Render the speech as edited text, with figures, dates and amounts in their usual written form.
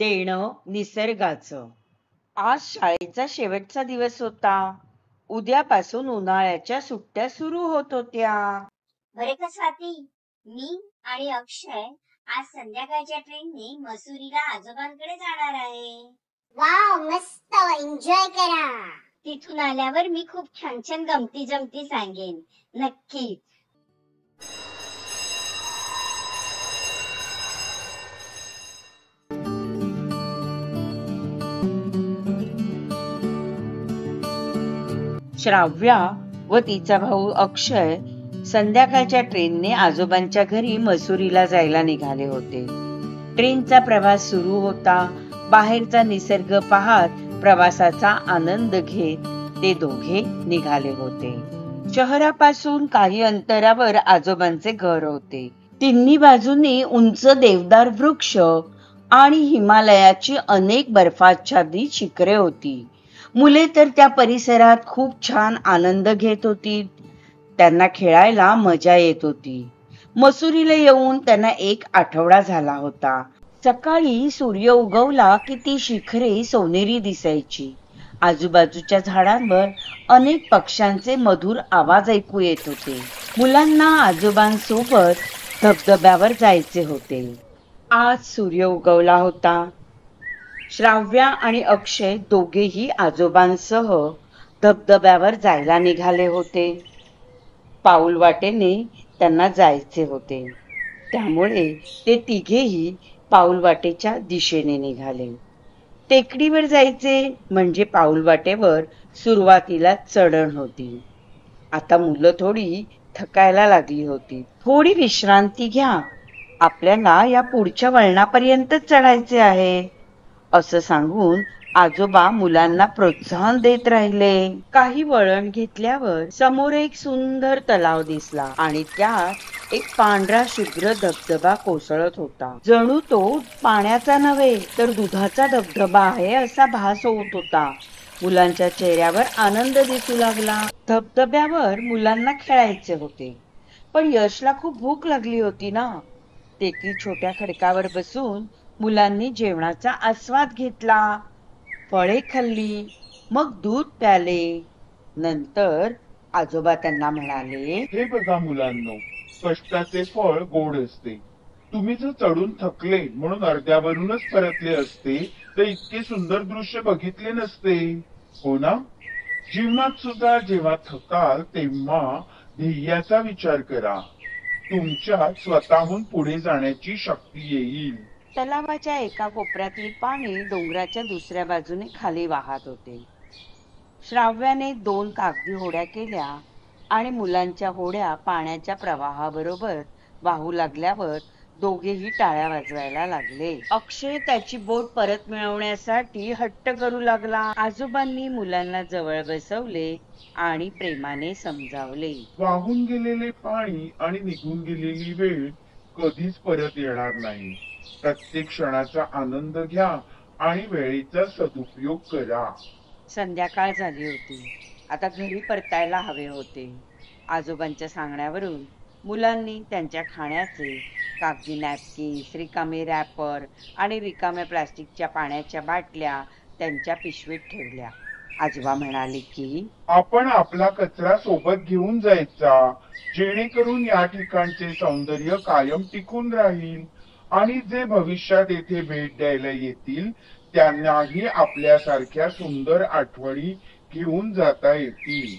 देणं निसर्गाचं. आज शाळेचा शेवटचा दिवस होता. उद्यापासून उन्हाळ्याच्या सुट्ट्या सुरू होत होत्या. बरे का स्वाती, मी आणि अक्षय आज संध्याकाळच्या ट्रेनने मसुरीला आजोबांकडे जाणार आहे. वाव, मस्त, एन्जॉय करा. तिथून आल्यावर मी खूप छान छान गमती जमती सांगेन. नक्कीच. श्राव्या व तिचा भाऊ अक्षय संध्याकाळच्या ट्रेनने आजोबांच्या घरी मसुरीला जायला निघाले होते. ट्रेनचा प्रवास सुरू होता. बाहेरचा निसर्ग पाहत प्रवासाचा आनंद घेत ते दोघे निघाले होते. शहरापासून काही अंतरावर आजोबांचे घर होते. तिन्ही बाजूनी उंच देवदार वृक्ष आणि हिमालयाची अनेक बर्फाच्छादित शिखरे होती. मुले तर त्या परिसरात खूप छान आनंद घेत होती. त्यांना खेळायला मजा येत होती. मसुरीला येऊन त्यांना 1 आठवडा झाला होता. सकाळी सूर्य उगवला की ती शिखरे सोनेरी दिसायची. आजूबाजूच्या झाडांवर अनेक पक्ष्यांचे मधुर आवाज ऐकू येत होते. मुलांना आजोबांसोबत धबधब्यावर जायचे होते. आज सूर्य उगवला होता. श्राव्या आणि अक्षय दोघेही आजोबांसह धबधब्यावर जायला निघाले होते. पाऊल वाटेने त्यांना जायचे होते. त्यामुळे ते तिघेही पाऊल वाटेच्या दिशेने निघाले. टेकडीवर जायचे म्हणजे पाऊल वाटेवर सुरुवातीला चढण होती. आता मुलं थोडी थकायला लागली होती. थोडी विश्रांती घ्या, आपल्याला या पुढच्या वळणापर्यंत चढायचे आहे, असं सांगून आजोबा मुलांना प्रोत्साहन देत राहिले. काही वळण घेतल्यावर समोर एक सुंदर तलाव दिसला आणि त्यात एक पांढरा शुभ्र धबधबा कोसळत होता. जणू तो पाण्याचा नव्हे तर दुधाचा धबधबा आहे असा भास होत होता. मुलांच्या चेहऱ्यावर आनंद दिसू लागला. धबधब्यावर मुलांना खेळायचे होते, पण यशला खूप भूक लागली होती ना. तेथील छोट्या खडकावर बसून मुलांनी जेवणाचा आस्वाद घेतला. फळे खाल्ली, मग दूध प्याले. नंतर आजोबा त्यांना म्हणाले, हे बघा मुलांनो, कष्टाचे फळ गोड असते. तुम्ही जर चढून थकले म्हणून अर्ध्यावरूनच परतले असते तर इतके सुंदर दृश्य बघितले नसते, हो ना? जीवनात सुद्धा जेव्हा थकाल तेव्हा ध्येयाचा विचार करा. तुमच्यात स्वतःहून पुढे जाण्याची शक्ती येईल. तलावाच्या एका कोपऱ्यातील पाणी डोंगराच्या दुसऱ्या बाजूने खाली वाहत होते. श्राव्याने 2 कागदी होड्या केल्या आणि मुलांच्या होड्या पाण्याच्या प्रवाहाबरोबर वाहू लागल्यावर दोघेही टाळ्या वाजवायला लागले. अक्षय त्याची बोट परत मिळवण्यासाठी हट्ट करू लागला. आजोबांनी मुलांना जवळ बसवले आणि प्रेमाने समजावले, वाहून गेलेले पाणी आणि निघून गेलेली वेळ कधीच परत येणार नाही. प्रत्येक क्षणाचा आनंद घ्या आणि वेळेचा सदुपयोग करा. संध्याकाळ झाली होती. आता घरी परतायला हवे होते. आजोबांच्या सांगण्यावरून मुलांनी त्यांच्या खाण्याचे कागदी नॅपकिन्स, रिकामे रॅपर आणि रिकाम्या प्लास्टिकच्या पाण्याच्या बाटल्या त्यांच्या पिशवीत ठेवल्या. आजोबा म्हणाले की आपण आपला कचरा सोबत घेऊन जायचा, जेणेकरून या ठिकाणचे सौंदर्य कायम टिकून राहील आणि जे भविष्यात येथे भेट द्यायला येतील त्यांनाही आपल्यासारख्या सुंदर आठवणी घेऊन जाता येतील.